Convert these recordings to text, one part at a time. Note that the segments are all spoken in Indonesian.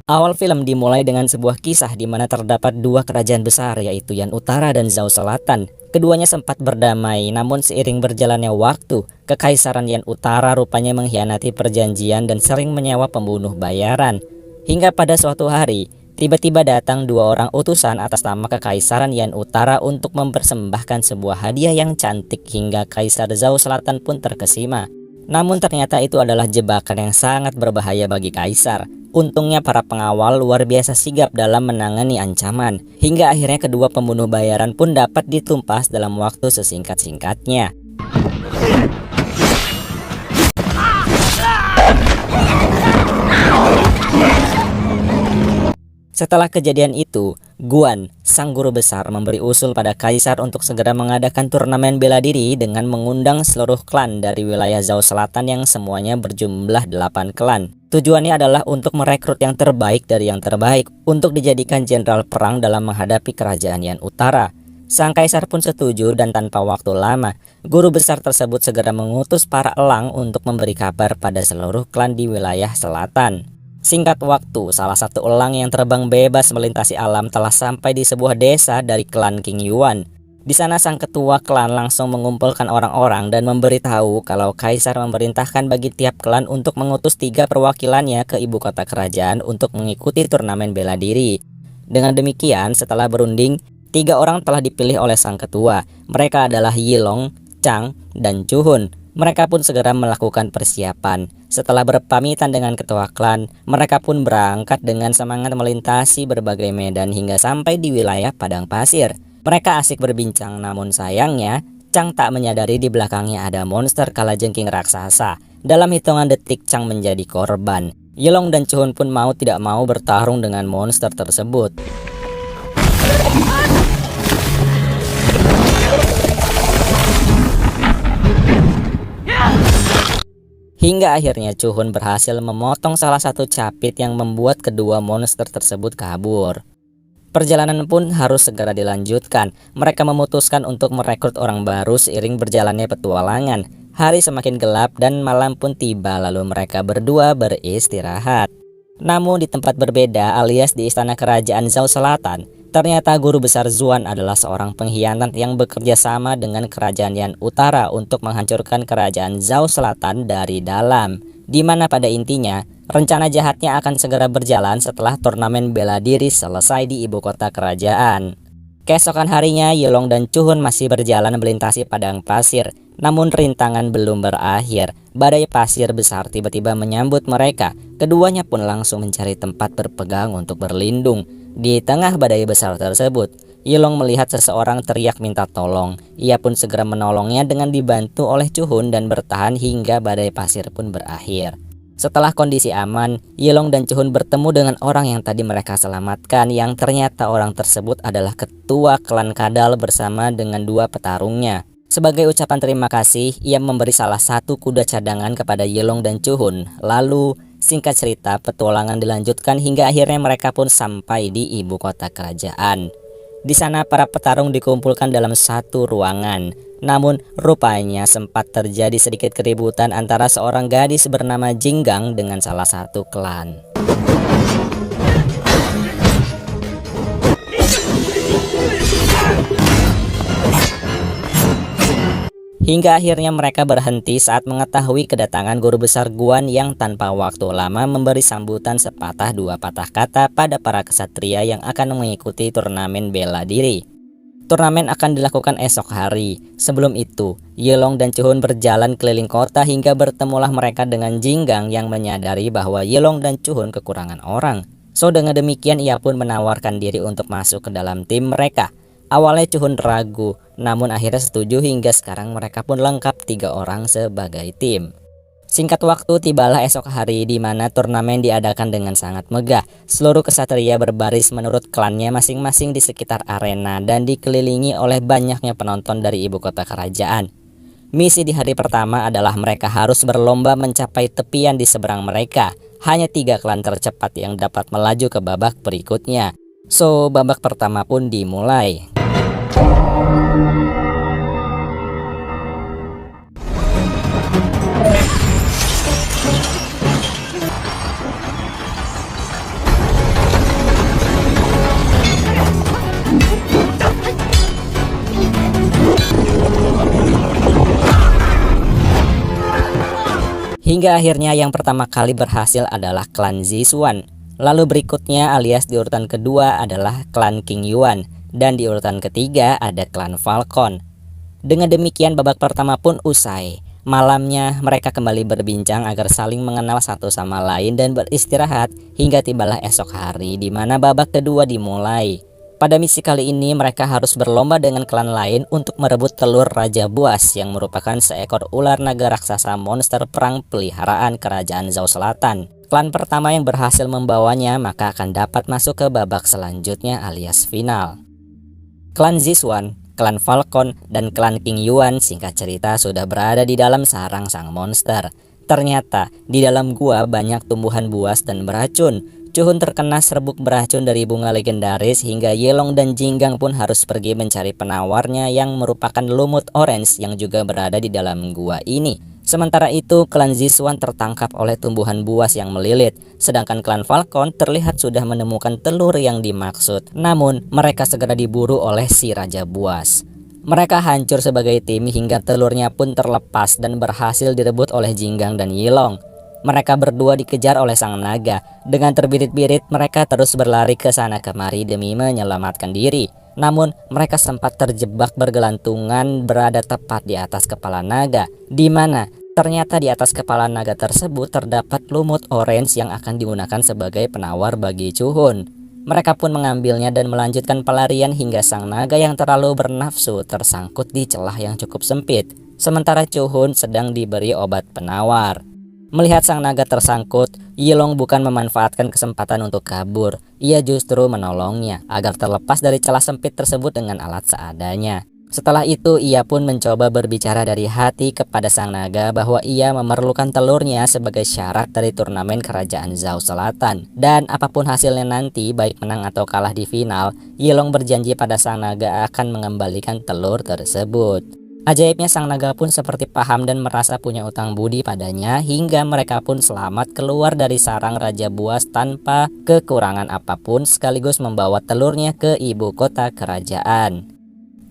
Awal film dimulai dengan sebuah kisah di mana terdapat dua kerajaan besar, yaitu Yan Utara dan Zhao Selatan. Keduanya sempat berdamai, namun seiring berjalannya waktu, Kekaisaran Yan Utara rupanya mengkhianati perjanjian dan sering menyewa pembunuh bayaran. Hingga pada suatu hari, tiba-tiba datang dua orang utusan atas nama Kekaisaran Yan Utara untuk mempersembahkan sebuah hadiah yang cantik hingga Kaisar Zhao Selatan pun terkesima. Namun ternyata itu adalah jebakan yang sangat berbahaya bagi Kaisar. Untungnya para pengawal luar biasa sigap dalam menangani ancaman, hingga akhirnya kedua pembunuh bayaran pun dapat ditumpas dalam waktu sesingkat-singkatnya. Setelah kejadian itu, Guan, sang guru besar, memberi usul pada Kaisar untuk segera mengadakan turnamen bela diri dengan mengundang seluruh klan dari wilayah Zhao Selatan yang semuanya berjumlah 8 klan. Tujuannya adalah untuk merekrut yang terbaik dari yang terbaik untuk dijadikan jenderal perang dalam menghadapi kerajaan Yan Utara. Sang Kaisar pun setuju dan tanpa waktu lama, guru besar tersebut segera mengutus para elang untuk memberi kabar pada seluruh klan di wilayah selatan. Singkat waktu, salah satu elang yang terbang bebas melintasi alam telah sampai di sebuah desa dari klan King Yuan. Di sana sang ketua klan langsung mengumpulkan orang-orang dan memberitahu kalau Kaisar memerintahkan bagi tiap klan untuk mengutus 3 perwakilannya ke ibu kota kerajaan untuk mengikuti turnamen bela diri. Dengan demikian, setelah berunding, 3 orang telah dipilih oleh sang ketua. Mereka adalah Yilong, Chang, dan Chuhun. Mereka pun segera melakukan persiapan. Setelah berpamitan dengan ketua klan, mereka pun berangkat dengan semangat melintasi berbagai medan hingga sampai di wilayah padang pasir. Mereka asik berbincang, namun sayangnya Chang tak menyadari di belakangnya ada monster kalajengking raksasa. Dalam hitungan detik Chang menjadi korban. Yilong dan Chuhun pun mau tidak mau bertarung dengan monster tersebut. Hingga akhirnya Chuhun berhasil memotong salah satu capit yang membuat kedua monster tersebut kabur. Perjalanan pun harus segera dilanjutkan. Mereka memutuskan untuk merekrut orang baru seiring berjalannya petualangan. Hari semakin gelap dan malam pun tiba, lalu mereka berdua beristirahat. Namun di tempat berbeda alias di istana kerajaan Zhao Selatan, ternyata guru besar Zuan adalah seorang pengkhianat yang bekerja sama dengan kerajaan Yan Utara untuk menghancurkan kerajaan Zhao Selatan dari dalam. Di mana pada intinya, rencana jahatnya akan segera berjalan setelah turnamen bela diri selesai di ibu kota kerajaan. Keesokan harinya, Yilong dan Chuhun masih berjalan melintasi padang pasir. Namun rintangan belum berakhir. Badai pasir besar tiba-tiba menyambut mereka. Keduanya pun langsung mencari tempat berpegang untuk berlindung. Di tengah badai besar tersebut, Yilong melihat seseorang teriak minta tolong. Ia pun segera menolongnya dengan dibantu oleh Chuhun dan bertahan hingga badai pasir pun berakhir. Setelah kondisi aman, Yilong dan Chuhun bertemu dengan orang yang tadi mereka selamatkan, yang ternyata orang tersebut adalah ketua klan Kadal bersama dengan 2 petarungnya. Sebagai ucapan terima kasih, ia memberi salah satu kuda cadangan kepada Yilong dan Chuhun. Lalu, singkat cerita, petualangan dilanjutkan hingga akhirnya mereka pun sampai di ibu kota kerajaan. Di sana para petarung dikumpulkan dalam satu ruangan. Namun rupanya sempat terjadi sedikit keributan antara seorang gadis bernama Jinggang dengan salah satu klan. Hingga akhirnya mereka berhenti saat mengetahui kedatangan guru besar Guan yang tanpa waktu lama memberi sambutan sepatah dua patah kata pada para kesatria yang akan mengikuti turnamen bela diri. Turnamen akan dilakukan esok hari. Sebelum itu, Yilong dan Chuhun berjalan keliling kota hingga bertemulah mereka dengan Jinggang yang menyadari bahwa Yilong dan Chuhun kekurangan orang. So dengan demikian ia pun menawarkan diri untuk masuk ke dalam tim mereka. Awalnya Chuhun ragu, namun akhirnya setuju hingga sekarang mereka pun lengkap 3 orang sebagai tim. Singkat waktu tibalah esok hari di mana turnamen diadakan dengan sangat megah. Seluruh kesatria berbaris menurut klannya masing-masing di sekitar arena dan dikelilingi oleh banyaknya penonton dari ibu kota kerajaan. Misi di hari pertama adalah mereka harus berlomba mencapai tepian di seberang mereka. Hanya 3 klan tercepat yang dapat melaju ke babak berikutnya. So babak pertama pun dimulai. Hingga akhirnya yang pertama kali berhasil adalah klan Zishuan. Lalu berikutnya alias di urutan kedua adalah klan King Yuan. Dan di urutan ketiga ada klan Falcon. Dengan demikian babak pertama pun usai. Malamnya mereka kembali berbincang agar saling mengenal satu sama lain dan beristirahat hingga tibalah esok hari di mana babak kedua dimulai. Pada misi kali ini mereka harus berlomba dengan klan lain untuk merebut telur Raja Buas yang merupakan seekor ular naga raksasa monster perang peliharaan kerajaan Zhao Selatan. Klan pertama yang berhasil membawanya maka akan dapat masuk ke babak selanjutnya alias final. Klan Zishuan, klan Falcon, dan klan King Yuan singkat cerita sudah berada di dalam sarang sang monster. Ternyata di dalam gua banyak tumbuhan buas dan beracun. Chuhun terkena serbuk beracun dari bunga legendaris hingga Yelong dan Jinggang pun harus pergi mencari penawarnya yang merupakan lumut orange yang juga berada di dalam gua ini. Sementara itu klan Zishuan tertangkap oleh tumbuhan buas yang melilit, sedangkan klan Falcon terlihat sudah menemukan telur yang dimaksud. Namun mereka segera diburu oleh si Raja Buas. Mereka hancur sebagai tim hingga telurnya pun terlepas dan berhasil direbut oleh Jinggang dan Yilong. Mereka berdua dikejar oleh sang naga. Dengan terbirit-birit mereka terus berlari ke sana kemari demi menyelamatkan diri. Namun mereka sempat terjebak bergelantungan berada tepat di atas kepala naga, di mana ternyata di atas kepala naga tersebut terdapat lumut orange yang akan digunakan sebagai penawar bagi Chuhun. Mereka pun mengambilnya dan melanjutkan pelarian hingga sang naga yang terlalu bernafsu tersangkut di celah yang cukup sempit, sementara Chuhun sedang diberi obat penawar. Melihat sang naga tersangkut, Yilong bukan memanfaatkan kesempatan untuk kabur. Ia justru menolongnya agar terlepas dari celah sempit tersebut dengan alat seadanya. Setelah itu ia pun mencoba berbicara dari hati kepada sang naga bahwa ia memerlukan telurnya sebagai syarat dari turnamen kerajaan Zhao Selatan. Dan apapun hasilnya nanti, baik menang atau kalah di final, Yilong berjanji pada sang naga akan mengembalikan telur tersebut. Ajaibnya sang naga pun seperti paham dan merasa punya utang budi padanya hingga mereka pun selamat keluar dari sarang Raja Buas tanpa kekurangan apapun sekaligus membawa telurnya ke ibu kota kerajaan.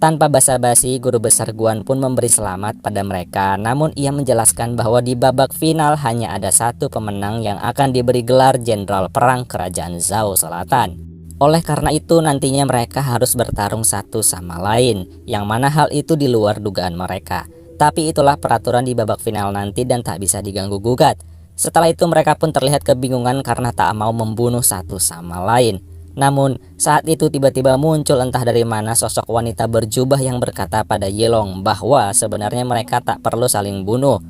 Tanpa basa-basi guru besar Guan pun memberi selamat pada mereka, namun ia menjelaskan bahwa di babak final hanya ada satu pemenang yang akan diberi gelar Jenderal Perang Kerajaan Zhao Selatan. Oleh karena itu nantinya mereka harus bertarung satu sama lain, yang mana hal itu di luar dugaan mereka. Tapi itulah peraturan di babak final nanti dan tak bisa diganggu-gugat. Setelah itu mereka pun terlihat kebingungan karena tak mau membunuh satu sama lain. Namun saat itu tiba-tiba muncul entah dari mana sosok wanita berjubah yang berkata pada Yilong bahwa sebenarnya mereka tak perlu saling bunuh.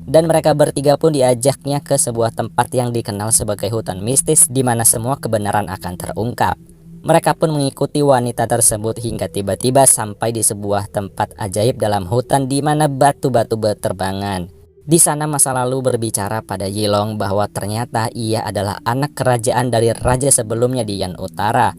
Dan mereka bertiga pun diajaknya ke sebuah tempat yang dikenal sebagai hutan mistis di mana semua kebenaran akan terungkap. Mereka pun mengikuti wanita tersebut hingga tiba-tiba sampai di sebuah tempat ajaib dalam hutan di mana batu-batu berterbangan. Di sana masa lalu berbicara pada Yilong bahwa ternyata ia adalah anak kerajaan dari raja sebelumnya di Yan Utara.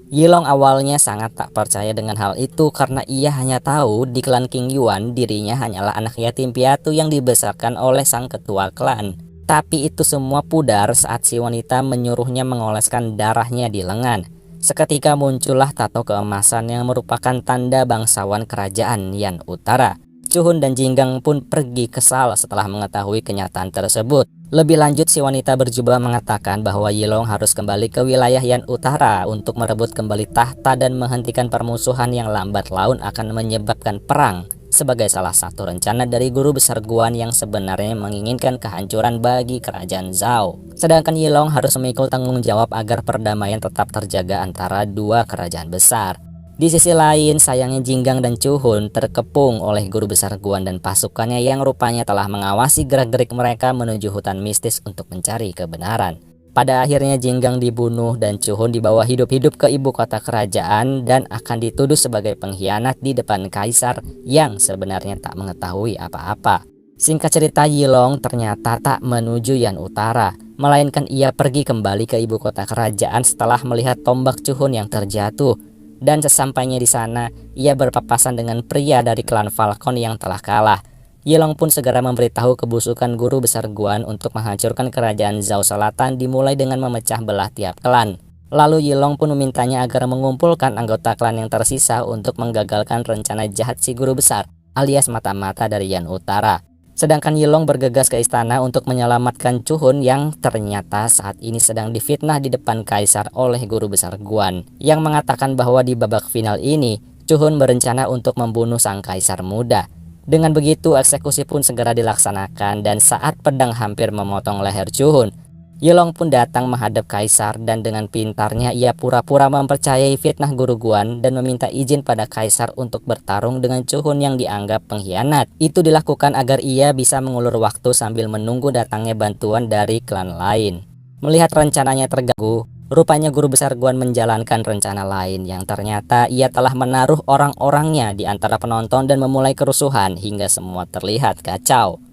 Yilong awalnya sangat tak percaya dengan hal itu karena ia hanya tahu di klan King Yuan dirinya hanyalah anak yatim piatu yang dibesarkan oleh sang ketua klan. Tapi itu semua pudar saat si wanita menyuruhnya mengoleskan darahnya di lengan. Seketika muncullah tato keemasan yang merupakan tanda bangsawan kerajaan Yan Utara. Chuhun dan Jinggang pun pergi kesal setelah mengetahui kenyataan tersebut. Lebih lanjut si wanita berjubah mengatakan bahwa Yilong harus kembali ke wilayah Yan Utara untuk merebut kembali tahta dan menghentikan permusuhan yang lambat laun akan menyebabkan perang sebagai salah satu rencana dari guru besar Guan yang sebenarnya menginginkan kehancuran bagi kerajaan Zhao. Sedangkan Yilong harus memikul tanggung jawab agar perdamaian tetap terjaga antara dua kerajaan besar. Di sisi lain, sayangnya Jinggang dan Chuhun terkepung oleh guru besar Guan dan pasukannya yang rupanya telah mengawasi gerak-gerik mereka menuju hutan mistis untuk mencari kebenaran. Pada akhirnya Jinggang dibunuh dan Chuhun dibawa hidup-hidup ke ibu kota kerajaan dan akan dituduh sebagai pengkhianat di depan kaisar yang sebenarnya tak mengetahui apa-apa. Singkat cerita, Yilong ternyata tak menuju Yan Utara, melainkan ia pergi kembali ke ibu kota kerajaan setelah melihat tombak Chuhun yang terjatuh. Dan sesampainya di sana, ia berpapasan dengan pria dari klan Falcon yang telah kalah. Yilong pun segera memberitahu kebusukan guru besar Guan untuk menghancurkan kerajaan Zhao Selatan dimulai dengan memecah belah tiap klan. Lalu Yilong pun memintanya agar mengumpulkan anggota klan yang tersisa untuk menggagalkan rencana jahat si guru besar alias mata-mata dari Yan Utara. Sedangkan Yilong bergegas ke istana untuk menyelamatkan Chuhun yang ternyata saat ini sedang difitnah di depan kaisar oleh guru besar Guan, yang mengatakan bahwa di babak final ini Chuhun berencana untuk membunuh sang kaisar muda. Dengan begitu eksekusi pun segera dilaksanakan, dan saat pedang hampir memotong leher Chuhun, Yilong pun datang menghadap kaisar dan dengan pintarnya ia pura-pura mempercayai fitnah guru Guan dan meminta izin pada kaisar untuk bertarung dengan Chuhun yang dianggap pengkhianat. Itu dilakukan agar ia bisa mengulur waktu sambil menunggu datangnya bantuan dari klan lain. Melihat rencananya terganggu, rupanya guru besar Guan menjalankan rencana lain yang ternyata ia telah menaruh orang-orangnya di antara penonton dan memulai kerusuhan hingga semua terlihat kacau.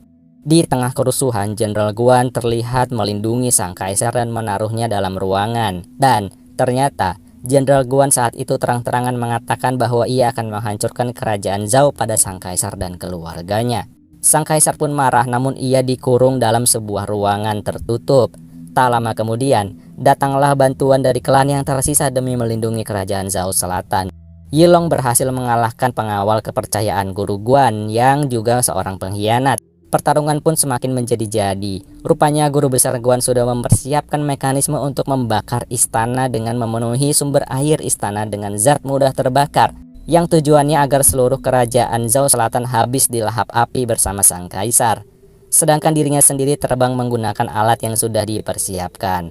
Di tengah kerusuhan, Jenderal Guan terlihat melindungi sang kaisar dan menaruhnya dalam ruangan. Dan ternyata Jenderal Guan saat itu terang-terangan mengatakan bahwa ia akan menghancurkan kerajaan Zhao pada sang kaisar dan keluarganya. Sang kaisar pun marah, namun ia dikurung dalam sebuah ruangan tertutup. Tak lama kemudian, datanglah bantuan dari klan yang tersisa demi melindungi kerajaan Zhao Selatan. Yilong berhasil mengalahkan pengawal kepercayaan guru Guan yang juga seorang pengkhianat. Pertarungan pun semakin menjadi-jadi. Rupanya guru besar Guan sudah mempersiapkan mekanisme untuk membakar istana dengan memenuhi sumber air istana dengan zat mudah terbakar, yang tujuannya agar seluruh kerajaan Zhao Selatan habis dilahap api bersama sang kaisar. Sedangkan dirinya sendiri terbang menggunakan alat yang sudah dipersiapkan.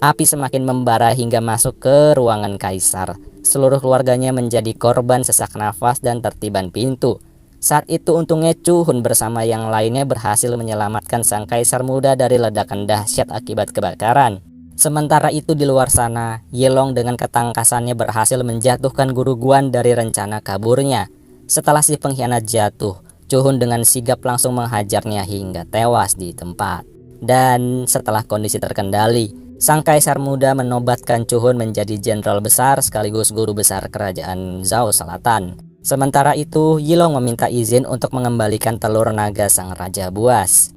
Api semakin membara hingga masuk ke ruangan kaisar. Seluruh keluarganya menjadi korban sesak nafas dan tertiban pintu. Saat itu untungnya Chuhun bersama yang lainnya berhasil menyelamatkan sang kaisar muda dari ledakan dahsyat akibat kebakaran. Sementara itu di luar sana, Yilong dengan ketangkasannya berhasil menjatuhkan guru Guan dari rencana kaburnya. Setelah si pengkhianat jatuh, Chuhun dengan sigap langsung menghajarnya hingga tewas di tempat. Dan setelah kondisi terkendali, sang kaisar muda menobatkan Chuhun menjadi jenderal besar sekaligus guru besar kerajaan Zhao Selatan. Sementara itu, Yilong meminta izin untuk mengembalikan telur naga sang raja buas.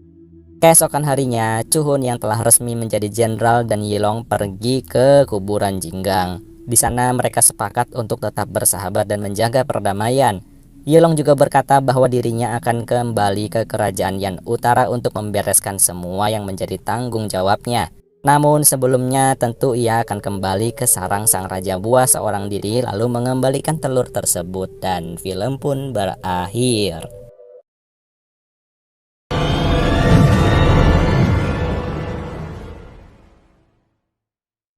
Keesokan harinya, Chuhun yang telah resmi menjadi jenderal dan Yilong pergi ke kuburan Jinggang. Di sana mereka sepakat untuk tetap bersahabat dan menjaga perdamaian. Yilong juga berkata bahwa dirinya akan kembali ke kerajaan Yan Utara untuk membereskan semua yang menjadi tanggung jawabnya. Namun sebelumnya tentu ia akan kembali ke sarang sang raja buas seorang diri lalu mengembalikan telur tersebut, dan film pun berakhir.